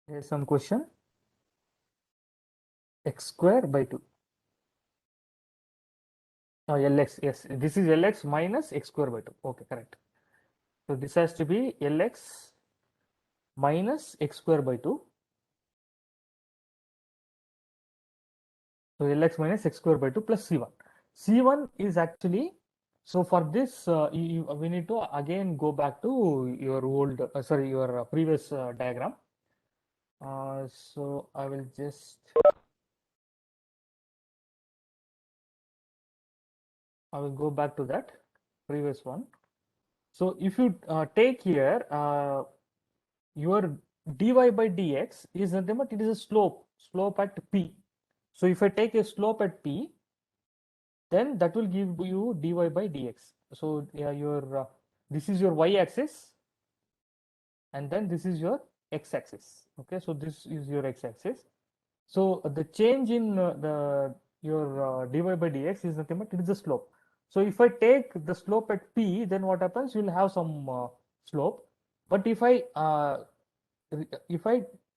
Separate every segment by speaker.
Speaker 1: Here's some question. X square by 2. Oh, Lx, yes, this is Lx minus x square by 2. Okay, correct. So this has to be Lx minus x square by 2. So Lx minus x square by 2 plus C1. C1 is actually, so for this, we need to again go back to your old, your previous diagram. So I will just, I will go back to that previous one. So if you take here, your dy by dx is nothing but it is a slope at p. So if I take a slope at p, then that will give you dy by dx. So yeah, your this is your y-axis, and then this is your x-axis. Okay, so this is your x-axis. So the change in the your dy by dx is nothing but it is a slope. So if I take the slope at p, then what happens? You will have some slope. But if I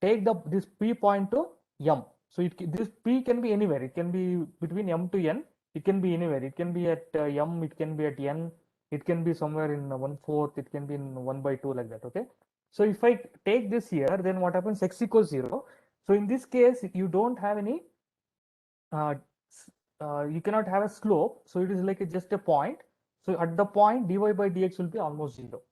Speaker 1: take this p point to m, so this p can be anywhere. It can be between m to n. It can be anywhere. It can be at m. It can be at n. It can be somewhere in 1/4. It can be in 1/2 like that. Okay. So if I take this here, then what happens? X equals 0. So in this case, you don't have any. Uh, you cannot have a slope. So it is like just a point. So at the point, dy by dx will be almost 0.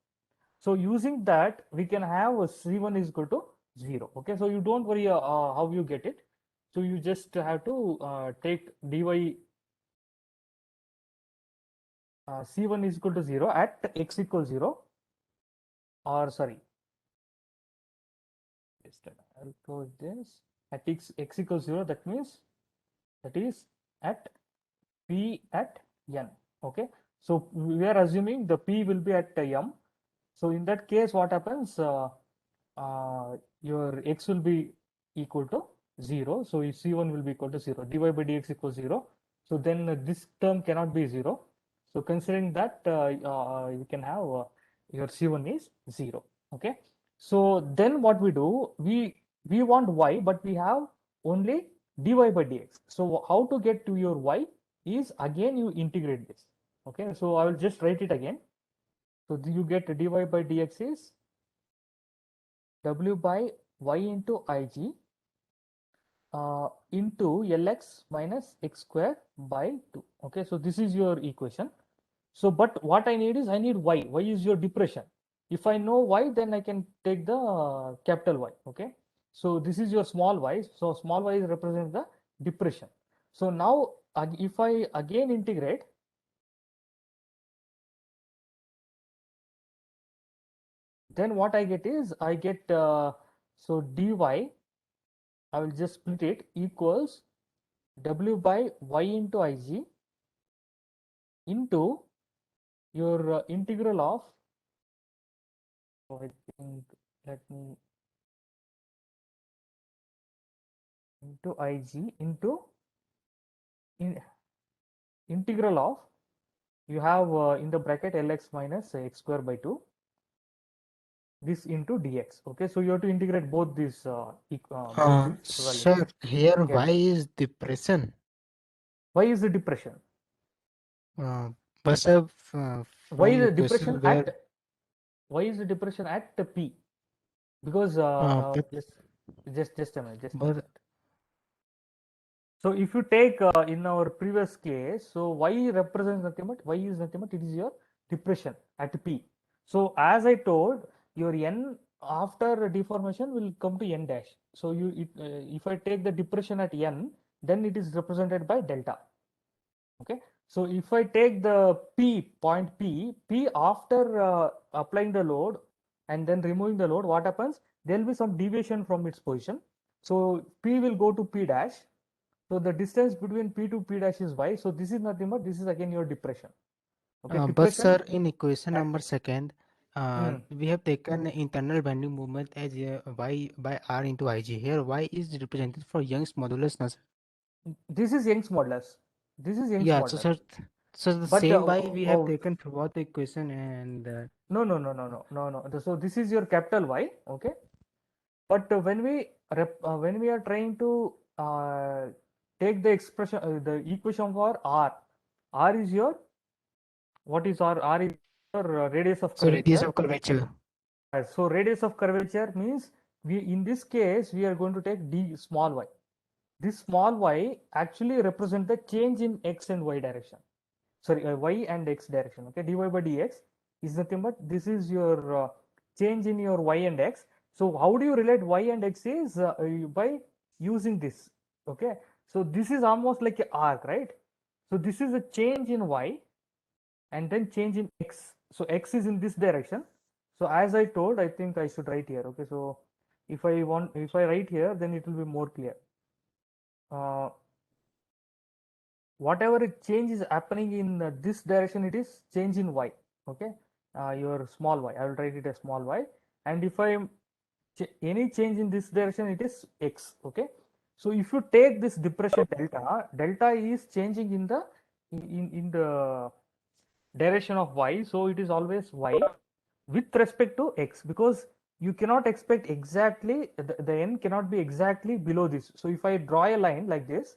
Speaker 1: So using that, we can have a C1 is equal to 0. Okay, so you don't worry how you get it. So you just have to take dy C1 is equal to 0 at x equals 0, or sorry, just I'll close this at x equals 0. That means that is at p at n. Okay, so we are assuming the p will be at m. So in that case, what happens? Your x will be equal to 0. So C1 will be equal to 0. dy by dx equals 0. So then this term cannot be 0. So considering that, you can have your C1 is 0. Okay. So then what we do, we want y, but we have only dy by dx. So how to get to your y is again you integrate this. Okay. So I will just write it again. So you get dy by dx is w by y into ig into Lx minus x square by 2. Okay, so this is your equation. So, but what I need is I need y. Y is your depression. If I know y, then I can take the capital Y. Okay, so this is your small y. So small y represents the depression. So now, if I again integrate, then what I get is I get so dy. I will just split it equals w by y into ig into your integral of, oh, I think, let me, into ig into in, integral of, you have in the bracket lx minus x square by 2, this into dx. Okay, so you have to integrate both these values.
Speaker 2: Sir, here
Speaker 1: Yes,
Speaker 2: y is depression.
Speaker 1: why is the depression?
Speaker 2: Uh, but sir,
Speaker 1: Why is
Speaker 2: from
Speaker 1: the depression
Speaker 2: equation where
Speaker 1: why is the depression at the p? Because
Speaker 2: but
Speaker 1: just a minute, just a
Speaker 2: but
Speaker 1: minute. So if you take in our previous case, so y represents nothing but, y is nothing but it is your depression at p. So as I told, your n after deformation will come to n dash. So if I take the depression at n, then it is represented by delta. Okay. So if I take the p after applying the load and then removing the load, what happens? There will be some deviation from its position. So p will go to p dash. So the distance between P to P dash is y. So this is nothing but this is again your depression. Okay,
Speaker 2: but sir,
Speaker 1: depression
Speaker 2: in equation
Speaker 1: at
Speaker 2: number second,
Speaker 1: hmm,
Speaker 2: we have taken internal bending moment as y by r into ig. Here y is represented for Young's modulus, na, sir?
Speaker 1: this is Young's modulus. This is Young's
Speaker 2: Yeah, so
Speaker 1: modulus.
Speaker 2: sir, so the
Speaker 1: But
Speaker 2: same y we have
Speaker 1: oh,
Speaker 2: taken throughout the equation and
Speaker 1: no. So this is your capital Y. Okay. But when we are trying to take the expression, the equation for r is your, what is r? R is your radius of
Speaker 2: So radius
Speaker 1: curvature.
Speaker 2: of curvature.
Speaker 1: So radius of curvature means we, in this case, we are going to take d small y. This small y actually represent the change in x and y direction. Sorry, y and x direction. Okay, dy by dx is nothing but this is your change in your y and x. So how do you relate y and x is by using this. Okay, so this is almost like a arc, right? So this is a change in y and then change in x. So x is in this direction. So as I told, I think I should write here. Okay, so if I write here, then it will be more clear. Uh, whatever change is happening in this direction, it is change in y. Okay, your small y, I will write it as small y. And if I any change in this direction, it is x. Okay, so if you take this depression delta is changing in the in the direction of y, so it is always y with respect to x, because you cannot expect exactly the n cannot be exactly below this. So if I draw a line like this,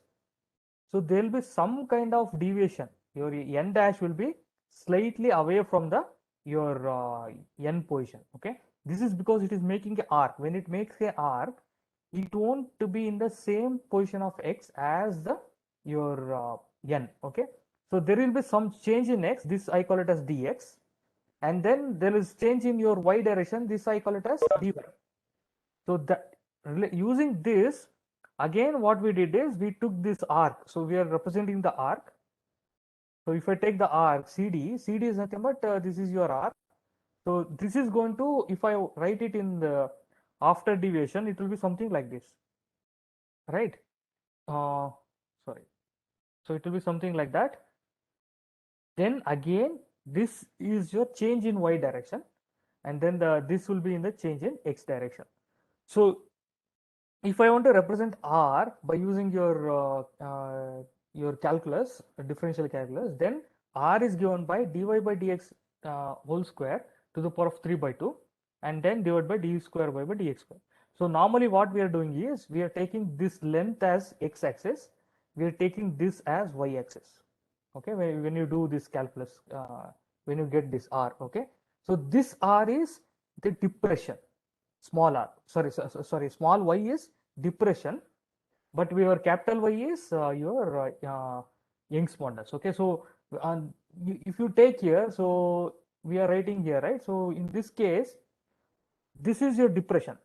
Speaker 1: so there will be some kind of deviation. Your n dash will be slightly away from the your n position. Okay, this is because it is making an arc. When it makes an arc, it won't be in the same position of x as the your n. Okay, so there will be some change in x. This I call it as dx, and then there is change in your y direction. This I call it as dy. So that using this, again what we did is we took this arc. So we are representing the arc. So if I take the arc CD, CD is nothing but this is your arc. So this is going to, if I write it in the after deviation, it will be something like this, right? Sorry. So it will be something like that. Then again, this is your change in y direction, and then this will be in the change in x direction. So if I want to represent r by using your calculus, differential calculus, then r is given by dy by dx whole square to the power of 3 by 2, and then divided by d square y by dx square. So normally what we are doing is we are taking this length as x axis, we are taking this as y axis. Okay, when you do this calculus, when you get this r. Okay, so this r is the depression, small r, sorry, small y is depression, but your capital Y is your Young's modulus. Okay, so if you take here, so we are writing here, right? So in this case, this is your depression.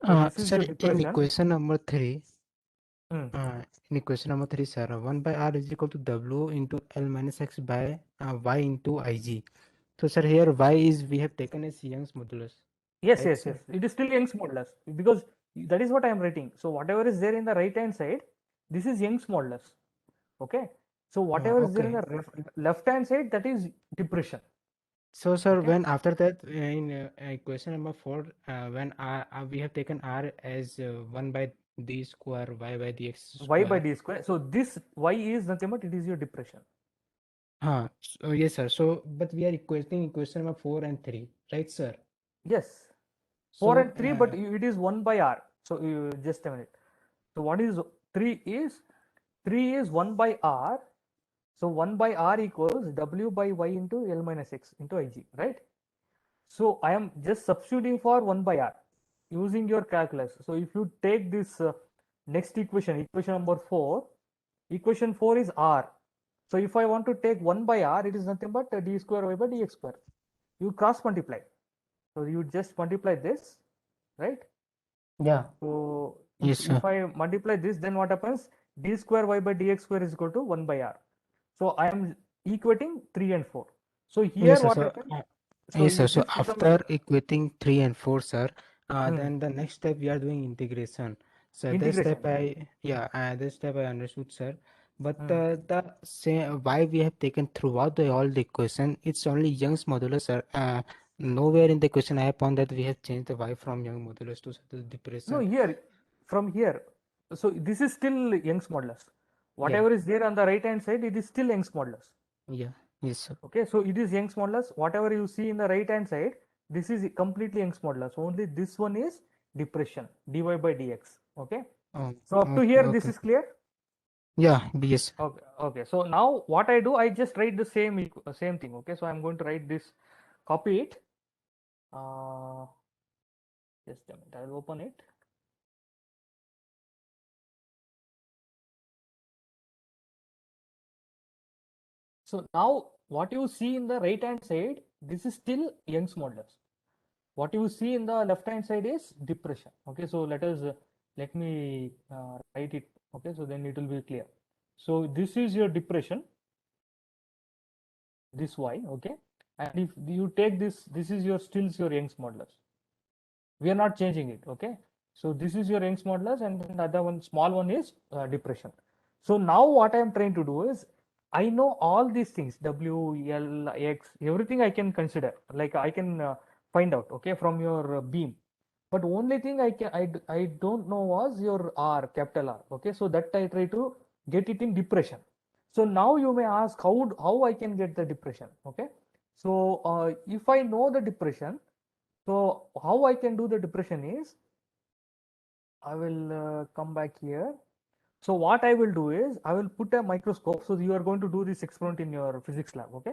Speaker 1: So this is
Speaker 2: Sir,
Speaker 1: your
Speaker 2: in
Speaker 1: depression.
Speaker 2: equation number 3,
Speaker 1: Mm.
Speaker 2: in equation number 3, sir, 1 by r is equal to w into L minus x by y into Ig. So, sir, here y is we have taken as Young's modulus.
Speaker 1: Yes,
Speaker 2: Right,
Speaker 1: yes,
Speaker 2: sir?
Speaker 1: yes. It is still Young's modulus because that is what I am writing. So whatever is there in the right hand side, this is Young's modulus. Okay. So whatever is there in
Speaker 2: Okay.
Speaker 1: the left hand side, that is depression.
Speaker 2: So, sir,
Speaker 1: Okay.
Speaker 2: when after that in equation number 4, when r we have taken r as 1 by d square y by dx
Speaker 1: Y by
Speaker 2: square.
Speaker 1: d square. So this y is nothing but it is your depression.
Speaker 2: So yes, sir. So, but we are equating equation number 4 and 3, right, sir?
Speaker 1: Yes. 4
Speaker 2: So,
Speaker 1: and 3, but it is 1 by r. So just a minute. So what is 3 is 3 is 1 by r. So 1 by r equals w by y into L minus x into Ig, right? So I am just substituting for 1 by r using your calculus. So if you take this next equation, equation number 4, equation 4 is r. So if I want to take 1 by r, it is nothing but d square y by dx square. You cross multiply. So you just multiply this, right?
Speaker 2: yeah.
Speaker 1: So
Speaker 2: Yes, sir.
Speaker 1: if I multiply this, then what happens? D square y by dx square is equal to 1 by r. So I am equating 3 and 4. So here
Speaker 2: Yes, sir.
Speaker 1: what
Speaker 2: So,
Speaker 1: happens? So
Speaker 2: yes, sir. So
Speaker 1: this becomes,
Speaker 2: after equating 3 and 4, sir,
Speaker 1: hmm,
Speaker 2: then the next step we are doing integration. So
Speaker 1: integration.
Speaker 2: this step I understood, sir. But
Speaker 1: Hmm.
Speaker 2: the same why we have taken throughout the all the equation, it's only Young's modulus, sir. Nowhere in the equation I found that we have changed the y from Young modulus to the
Speaker 1: No,
Speaker 2: depression.
Speaker 1: here, from here. So this is still Young's modulus.
Speaker 2: Yeah,
Speaker 1: Whatever is there on the right hand side, it is still Young's modulus.
Speaker 2: yeah, yes, sir.
Speaker 1: Okay, so it is Young's modulus. Whatever you see in the right hand side, this is completely Young's modulus. Only this one is depression, dy by dx. Okay.
Speaker 2: Oh,
Speaker 1: So up to
Speaker 2: okay,
Speaker 1: here, this
Speaker 2: okay.
Speaker 1: is clear.
Speaker 2: Yeah, yes.
Speaker 1: Okay. Okay. So now what I do, I just write the same thing. Okay. So I'm going to write this, copy it. Just a minute. I'll open it. So now what you see in the right hand side, this is still Young's modulus. What you see in the left hand side is depression. Okay, so let me write it. Okay, so then it will be clear. So this is your depression, this y. Okay, and if you take this is your still your Young's modulus. We are not changing it. Okay, so this is your Young's modulus, and then the other one, small one, is depression. So now what I am trying to do is, I know all these things, W, L, X, everything I can consider, like I can find out, okay, from your beam. But only thing I don't know was your R, capital R. Okay, so that I try to get it in depression. So now you may ask how I can get the depression. Okay, so if I know the depression, so how I can do the depression is, I will come back here. So what I will do is, I will put a microscope. So you are going to do this experiment in your physics lab. Okay,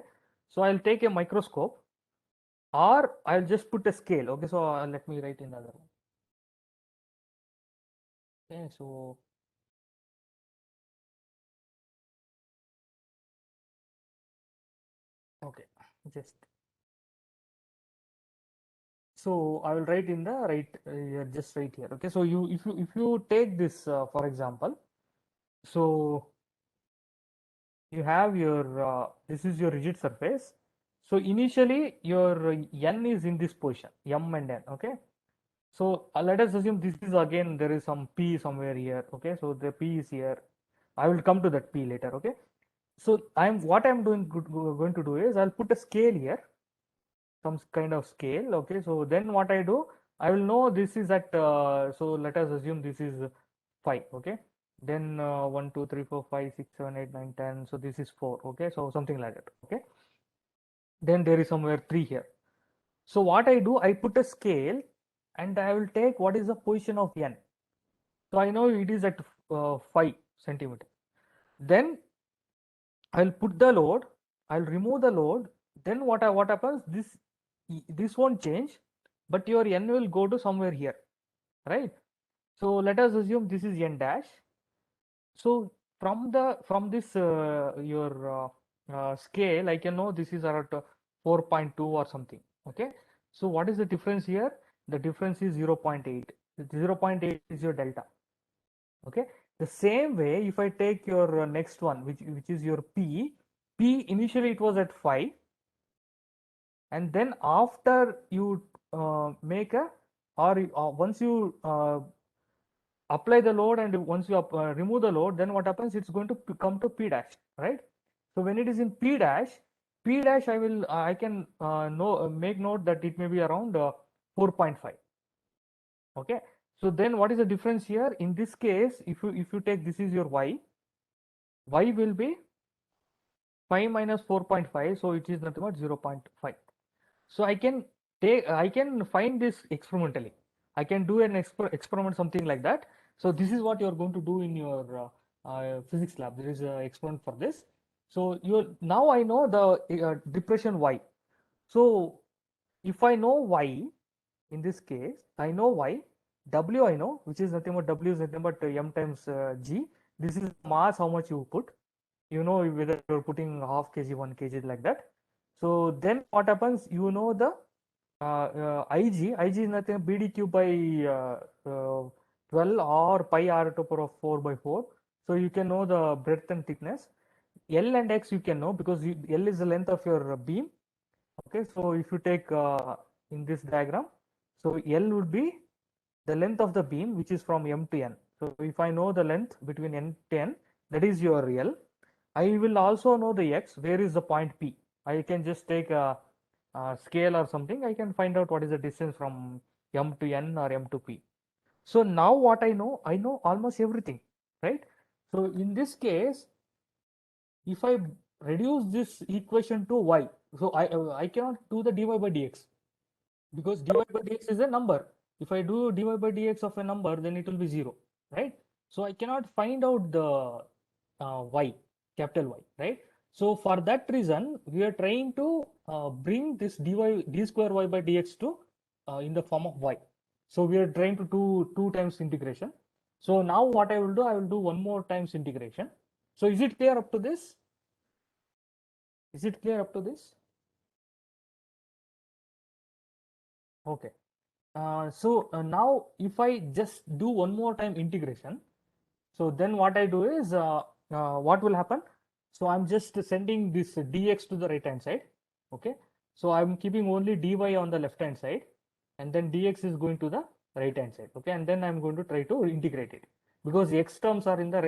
Speaker 1: so I'll take a microscope, or I'll just put a scale. Okay, so let me write another one. Okay, so okay, just so I will write in the right just right here. Okay, so if you take this for example, so you have your this is your rigid surface. So initially your n is in this position, m and n. Okay, so let us assume this is, again there is some p somewhere here. Okay, so the p is here. I will come to that p later. Okay, so what I'm going to do is, I'll put a scale here, some kind of scale. Okay, so then what I do, I will know this is at so let us assume this is 5. Okay, then 1 2 3 4 5 6 7 8 9 10, so this is 4. Okay, so something like that. Okay, then there is somewhere 3 here. So what I do, I put a scale, and I will take what is the position of n. So I know it is at 5 centimeter. Then I'll put the load, I'll remove the load. Then what happens, this won't change, but your n will go to somewhere here, right? So let us assume this is n dash. So from this your scale, I can know this is around 4.2 or something. Okay, so what is the difference here? The difference is 0.8. 0.8 is your delta. Okay, the same way, if I take your next one, which is your p initially it was at 5, and then after you make a, or once you apply the load, and once you remove the load, then what happens, it's going to come to p dash, right? So when it is in p dash, I will I can know make note that it may be around 4.5. Okay, so then what is the difference here? In this case, if you take, this is your y will be 5 minus 4.5, so it is nothing but 0.5. So I can find this experimentally. I can do an experiment, something like that. So this is what you are going to do in your physics lab. There is an experiment for this. So now I know the depression y. So if I know y, in this case I know y, w I know, which is nothing but, w is nothing but m times g. This is mass, how much you put. You know whether you're putting half kg, 1 kg, like that. So then what happens, you know the Ig is nothing BD cube by 12, or pi r to power of 4 by 4. So you can know the breadth and thickness. L and X you can know, because L is the length of your beam. Okay, so if you take in this diagram, so L would be the length of the beam, which is from M to N. So if I know the length between N to N, that is your L. I will also know the X, where is the point P. I can just take a scale or something. I can find out what is the distance from M to N or M to P. So now what I know almost everything, right? So in this case, if I reduce this equation to y, so I cannot do the dy by dx, because dy by dx is a number. If I do dy by dx of a number, then it will be 0, right? So I cannot find out the y, capital Y, right? So for that reason, we are trying to bring this d square y by dx to in the form of y. So we are trying to do 2 times integration. So now what I will do, I will do 1 more times integration. So is it clear up to this? Is it clear up to this? Okay. Now if I just do 1 more time integration, so then what I do is, what will happen? So I'm just sending this dx to the right hand side. Okay. So I'm keeping only dy on the left hand side, and then dx is going to the right hand side. Okay. And then I'm going to try to integrate it because x terms are in the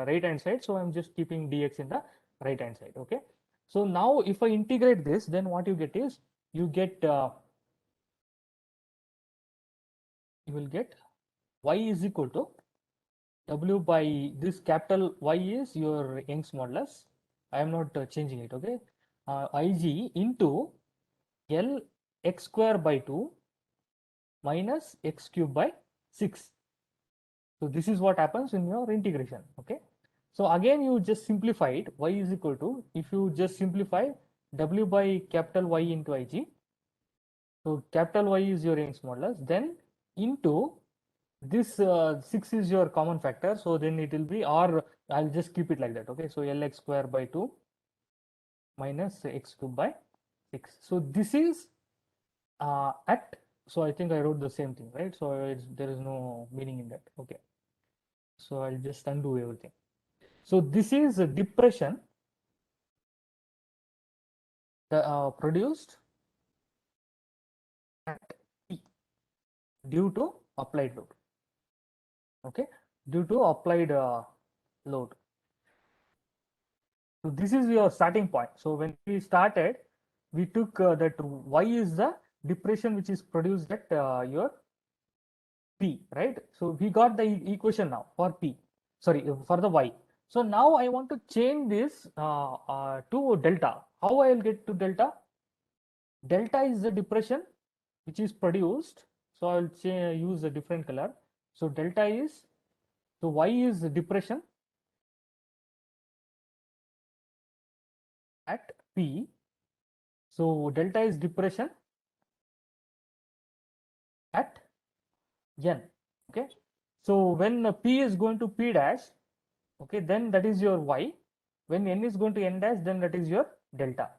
Speaker 1: right hand side. So I'm just keeping dx in the right hand side. Okay. So now if I integrate this, then what you get is you will get y is equal to W by this capital Y is your Young's modulus. I am not changing it, okay? Ig into L x square by 2 minus x cube by 6. So this is what happens in your integration, okay? So again, you just simplify it. Y is equal to, if you just simplify W by capital Y into Ig. So capital Y is your Young's modulus. Then into this 6 is your common factor, so then it will be, or I'll just keep it like that. Okay, so Lx square by 2 minus x cube by 6. So this is at, so I think I wrote the same thing, right? So there is no meaning in that. Okay, so I'll just undo everything. So this is a depression produced at P due to applied load. Okay, due to applied load. So this is your starting point. So when we started, we took that y is the depression which is produced at your P, right? So we got the equation now for P, sorry, for the y. So now I want to change this to delta. How I will get to delta? Delta is the depression which is produced. So I will use a different color. So delta is, so y is the depression at P. So delta is depression at n. Okay. So when P is going to P dash, okay, then that is your y. When n is going to n dash, then that is your delta.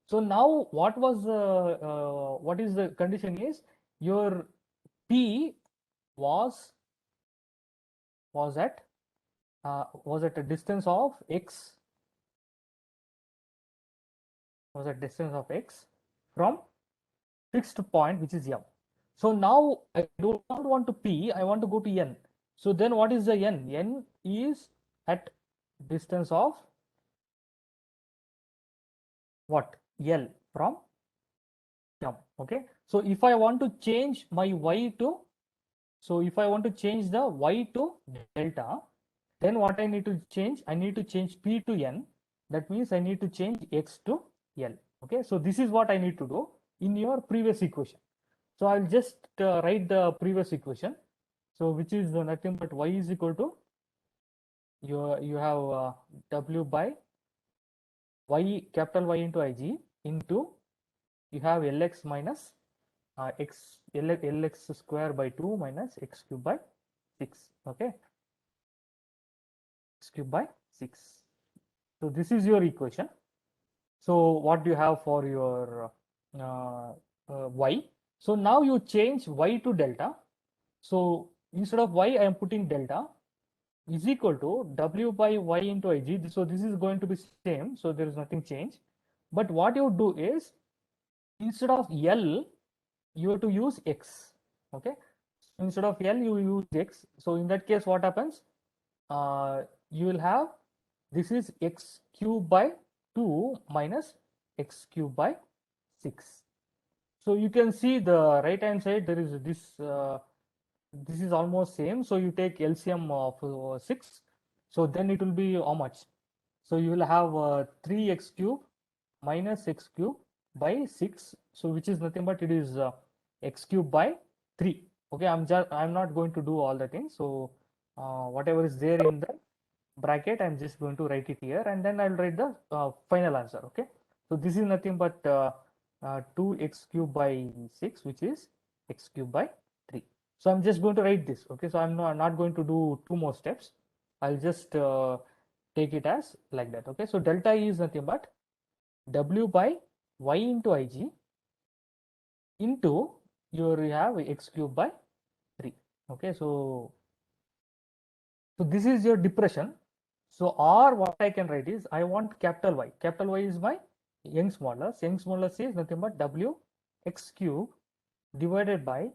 Speaker 1: So now what is the condition is your P was at a distance of x, was at distance of x from fixed point which is m. So now I don't want to P, I want to go to n. So then what is the n? N is at distance of what? L from m. Okay. So if I want to change my y to, so if I want to change the y to delta, then what I need to change? I need to change P to n. That means I need to change x to L. Okay. So this is what I need to do in your previous equation. So I'll just write the previous equation. So which is nothing but y is equal to, you have w by y, capital Y into Ig, into you have Lx minus Lx square by 2 minus x cube by 6. Okay, x cube by 6. So this is your equation. So what do you have for your y? So now you change y to delta. So instead of y, I am putting delta is equal to w by y into Ig. So this is going to be same. So there is nothing change. But what you do is, instead of L, you have to use x. Okay. Instead of L, you use x. So in that case, what happens? You will have, this is x cube by 2 minus x cube by 6. So you can see the right hand side, there is this, this is almost same. So you take LCM of 6. So then it will be how much? So you will have 3x cube minus x cube by 6. So which is nothing but it is x cube by 3. Okay, I'm not going to do all the things. So whatever is there in the bracket, I'm just going to write it here, and then I'll write the final answer. Okay, so this is nothing but 2x cubed by 6, which is x cubed by 3. So I'm just going to write this. Okay, so I'm not going to do two more steps. I'll just take it as like that. Okay, so delta E is nothing but w by y into ig into you have x cubed by 3. Okay, so this is your depression. So or what I can write is I want capital Y. Capital Y is my Young's modulus. Young's modulus is nothing but W x cube divided by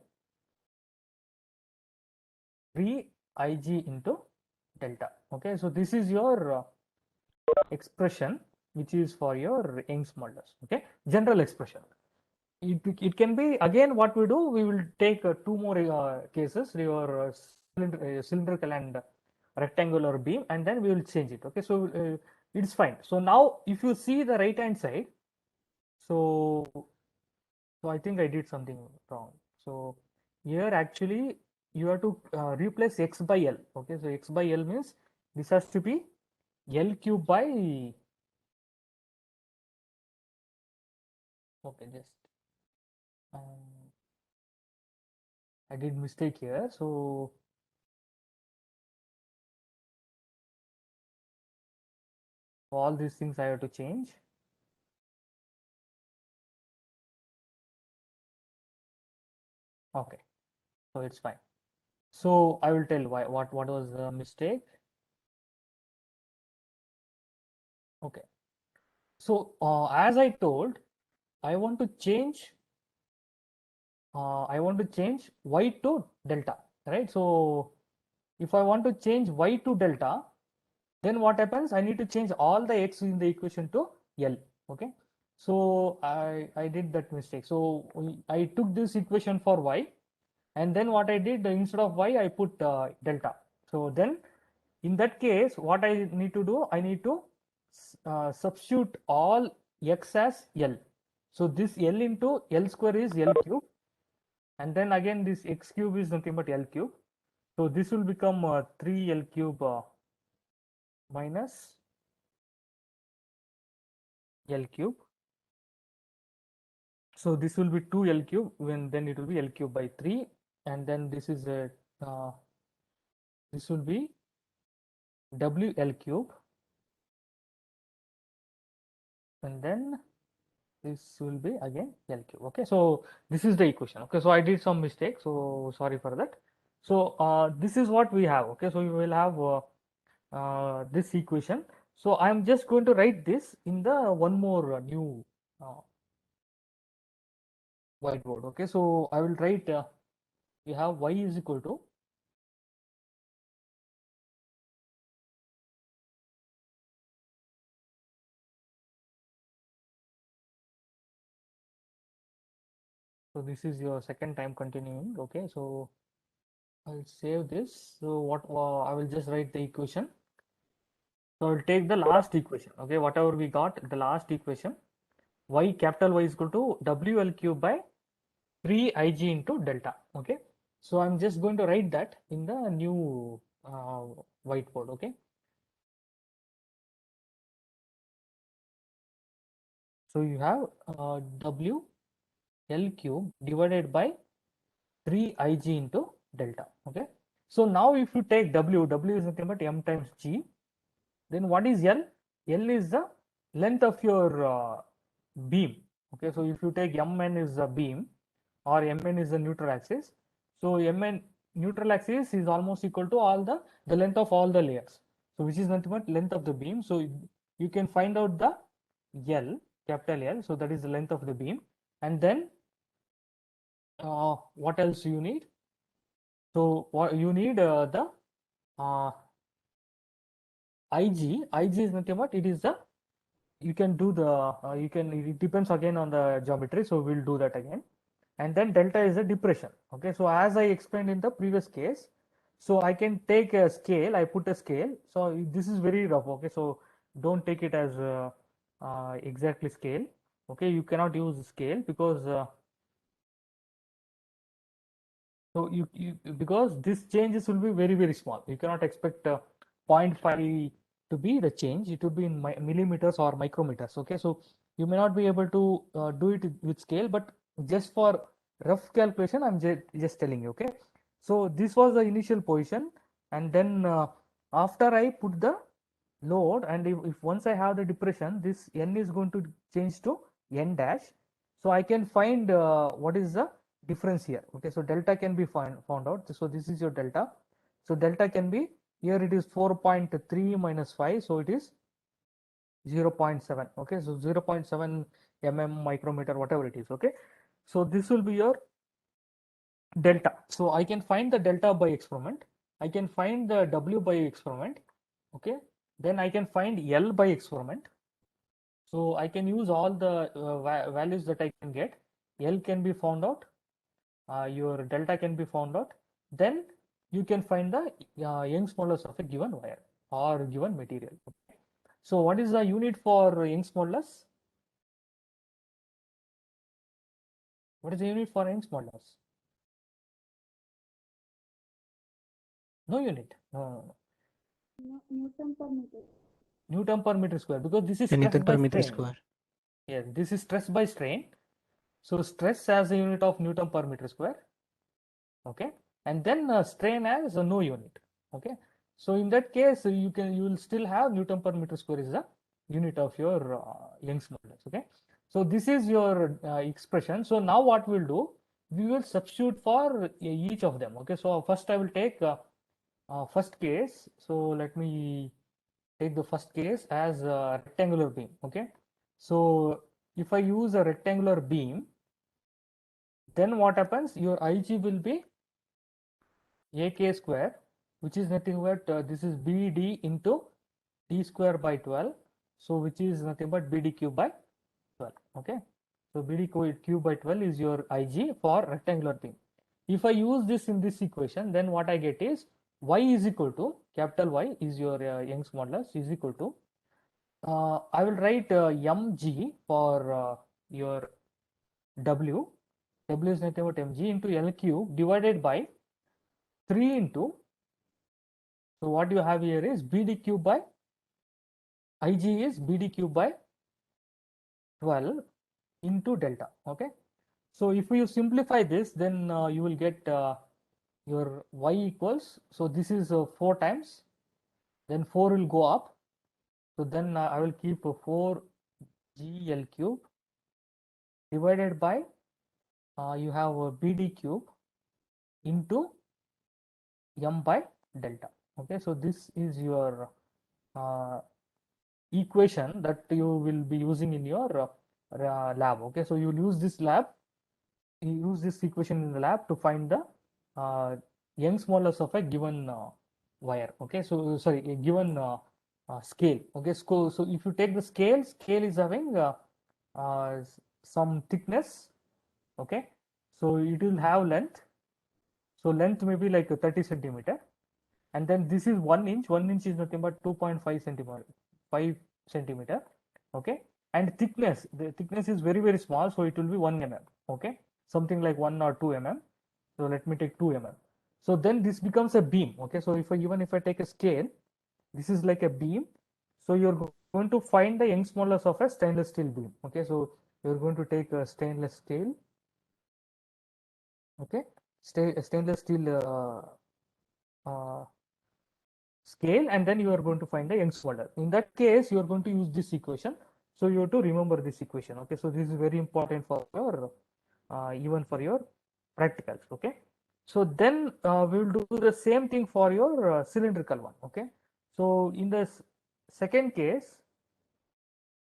Speaker 1: 3 Ig into delta. Okay, so this is your expression which is for your Young's modulus. Okay, general expression. It can be again what we do. We will take two more cases, your cylindrical and rectangular beam, and then we will change it. Okay, so it's fine. So now if you see the right hand side, so I think I did something wrong. So here actually you have to replace x by L. Okay, so x by L means this has to be L cube by, okay, just um, I did mistake here. So all these things I have to change. Okay, so it's fine. So I will tell why what was the mistake. Okay, so as I told, I want to change y to delta, right? So if I want to change y to delta, then what happens? I need to change all the x in the equation to L. Okay, so I did that mistake. So I took this equation for y, and then what I did, instead of y I put delta. So then in that case what I need to do, I need to substitute all x as L. So this L into L square is L cube, and then again this x cube is nothing but L cube. So this will become 3 L cube minus L cube. So this will be 2 L cube, when then it will be L cube by 3, and then this is a this will be W L cube, and then this will be again L cube. Okay, so this is the equation. Okay, so I did some mistake, so sorry for that. So this is what we have. Okay, so we will have this equation. So I'm just going to write this in the one more new uh, whiteboard. Okay, so I will write we have y is equal to, so this is your second time continuing. Okay, so I'll save this. So what I will just write the equation. So I'll take the last equation. Okay, whatever we got, the last equation, y capital Y is equal to WL cube by 3 Ig into delta. Okay, so I'm just going to write that in the new whiteboard. Okay, so you have W L cube divided by 3 Ig into delta. Okay, so now if you take W is nothing but M times G, then what is L? L is the length of your beam. Okay, so if you take Mn is the beam, or Mn is the neutral axis, so Mn neutral axis is almost equal to all the length of all the layers, so which is nothing but length of the beam. So you can find out the L, capital L, so that is the length of the beam. And then what else you need? So what you need, the uh, Ig is nothing but, it is the, you can do the you can, it depends again on the geometry, so we'll do that again. And then delta is a depression. Okay, so as I explained in the previous case, so I can take a scale, I put a scale, so this is very rough. Okay, so don't take it as exactly scale. Okay, you cannot use scale because So you because these changes will be very, very small. You cannot expect 0.5 to be the change. It would be in millimeters or micrometers. Okay, so you may not be able to do it with scale, but just for rough calculation, I'm just telling you. Okay, so this was the initial position, and then after I put the load, and if once I have the depression, this n is going to change to n dash. So I can find what is the difference here. Okay, so delta can be found out. So this is your delta. So delta can be, here it is 4.3 minus 5, so it is 0.7. Okay, so 0.7 micrometer, whatever it is. Okay, so this will be your delta. So I can find the delta by experiment. I can find the W by experiment. Okay, then I can find L by experiment. So I can use all the values that I can get. L can be found out, your delta can be found out. Then you can find the Young's modulus of a given wire or given material. So what is the unit for Young's modulus? What is the unit for Young's modulus? No unit. No.
Speaker 3: Newton per meter.
Speaker 1: Newton per meter square, because this is
Speaker 2: The
Speaker 1: stress
Speaker 2: Newton
Speaker 1: by
Speaker 2: per meter
Speaker 1: strain.
Speaker 2: square.
Speaker 1: Yes, this is stress by strain. So stress as a unit of Newton per meter square. Okay, and then strain as no unit. Okay, so in that case you will still have Newton per meter square is the unit of your Young's modulus. Okay, so this is your expression. So now what we'll do, we will substitute for each of them. Okay, so first I will take first case. So let me take the first case as a rectangular beam. Okay, so if I use a rectangular beam, then what happens, your Ig will be AK square, which is nothing but this is BD into D square by 12. So which is nothing but BD cube by 12. Okay, so BD cube by 12 is your Ig for rectangular beam. If I use this in this equation, then what I get is Y is equal to, capital Y is your Young's modulus, is equal to, I will write mg for your W. W is nothing but mg into L cube divided by 3 into, so what you have here is BD cube by, Ig is BD cube by 12 into delta. Okay, so if you simplify this, then you will get your Y equals, so this is 4 times, then 4 will go up, so then I will keep 4 GL cube divided by you have BD cube into m by delta. Okay, so this is your equation that you will be using in your lab. Okay, so you will use this equation in the lab to find the Young's modulus of a given wire. Okay, so sorry, a given scale. Okay, so if you take the scale is having uh, some thickness. Okay, so it will have length. So length may be like 30 centimeter, and then this is 1 inch. 1 inch is nothing but 2.5 centimeter, 5 centimeter. Okay, and thickness, the thickness is very, very small, so it will be 1 mm. Okay, something like 1 or 2 mm. So let me take 2 mm. So then this becomes a beam. Okay, so even if I take a scale, this is like a beam. So you're going to find the Young's modulus of a stainless steel beam. Okay, so you're going to take a stainless steel. Okay, stainless steel scale, and then you are going to find the Young's modulus. In that case, you are going to use this equation. So you have to remember this equation. Okay, so this is very important for your even for your practicals. Okay, so then we will do the same thing for your cylindrical one. Okay, so in the second case,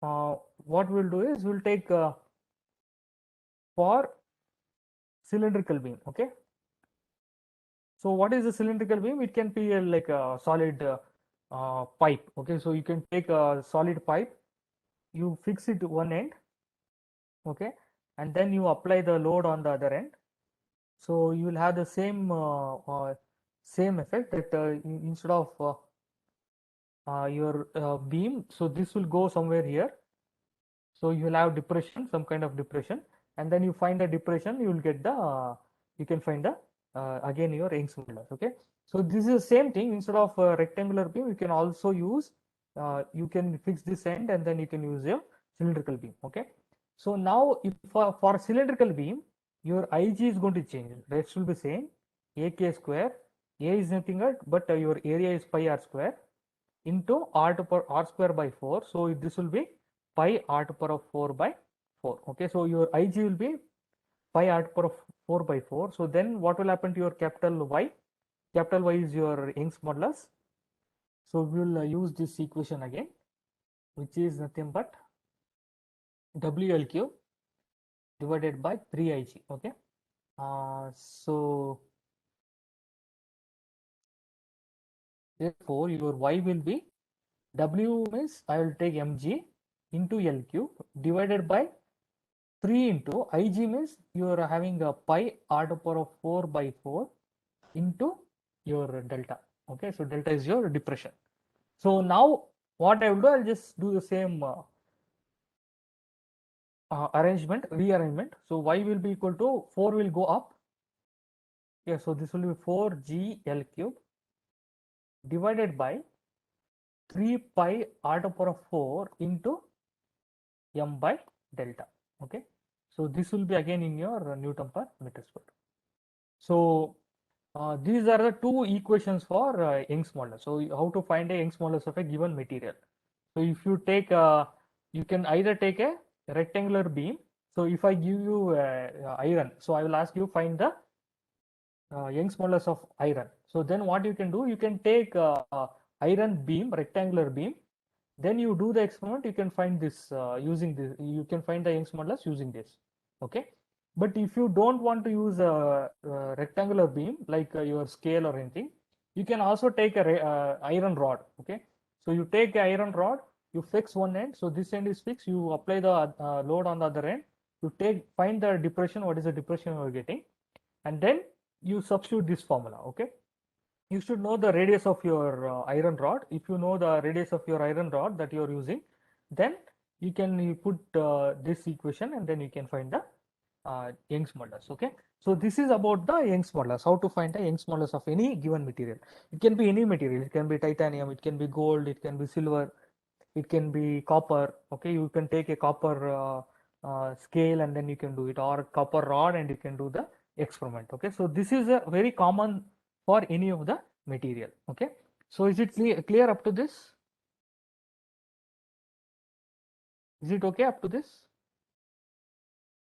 Speaker 1: what we'll do is we'll take for cylindrical beam. Okay, so what is the cylindrical beam? It can be like a solid pipe. Okay, so you can take a solid pipe, you fix it one end. Okay, and then you apply the load on the other end. So you will have the same same effect that instead of your beam, so this will go somewhere here. So you will have depression, some kind of depression, and then you find the depression, you will get the you can find the again your Young's modulus. Okay, so this is the same thing. Instead of rectangular beam, you can also use you can fix this end and then you can use your cylindrical beam. Okay, so now if for cylindrical beam, your Ig is going to change. Rest will be same. AK square. A is nothing but your area is pi r square into r to power r square by 4. So this will be pi r to power of 4 by 4. Okay, so your Ig will be pi r to power of 4 by 4. So then what will happen to your capital Y? Capital Y is your Young's modulus. So we will use this equation again, which is nothing but WL cube divided by 3Ig. Okay, so therefore your Y will be W means I will take mg into L cube divided by 3 into Ig means you are having a pi r to the power of 4 by 4 into your delta. Okay, so delta is your depression. So now what I will do, I'll just do the same rearrangement. So Y will be equal to 4 will go up. Yeah, so this will be 4gL cube divided by 3 pi r to the power of 4 into m by delta. Okay, so this will be again in your Newton per meter square. So these are the two equations for Young's modulus. So how to find a Young's modulus of a given material. So if you take you can either take a rectangular beam. So if I give you iron, so I will ask you find the Young's modulus of iron. So then what you can do, you can take iron beam, rectangular beam, then you do the experiment, you can find this using this, you can find the Young's modulus using this. Okay, but if you don't want to use a rectangular beam like your scale or anything, you can also take a iron rod. Okay, so you take a iron rod, you fix one end, so this end is fixed, you apply the load on the other end, you find the depression, what is the depression you are getting, and then you substitute this formula. Okay, you should know the radius of your iron rod. If you know the radius of your iron rod that you are using, then you can put this equation and then you can find the Young's modulus. Okay, so this is about the Young's modulus, how to find the Young's modulus of any given material. It can be any material, it can be titanium, it can be gold, it can be silver, it can be copper. Okay, you can take a copper scale and then you can do it, or copper rod and you can do the experiment. Okay, so this is a very common for any of the material. Okay, so is it clear up to this? Is it okay up to this?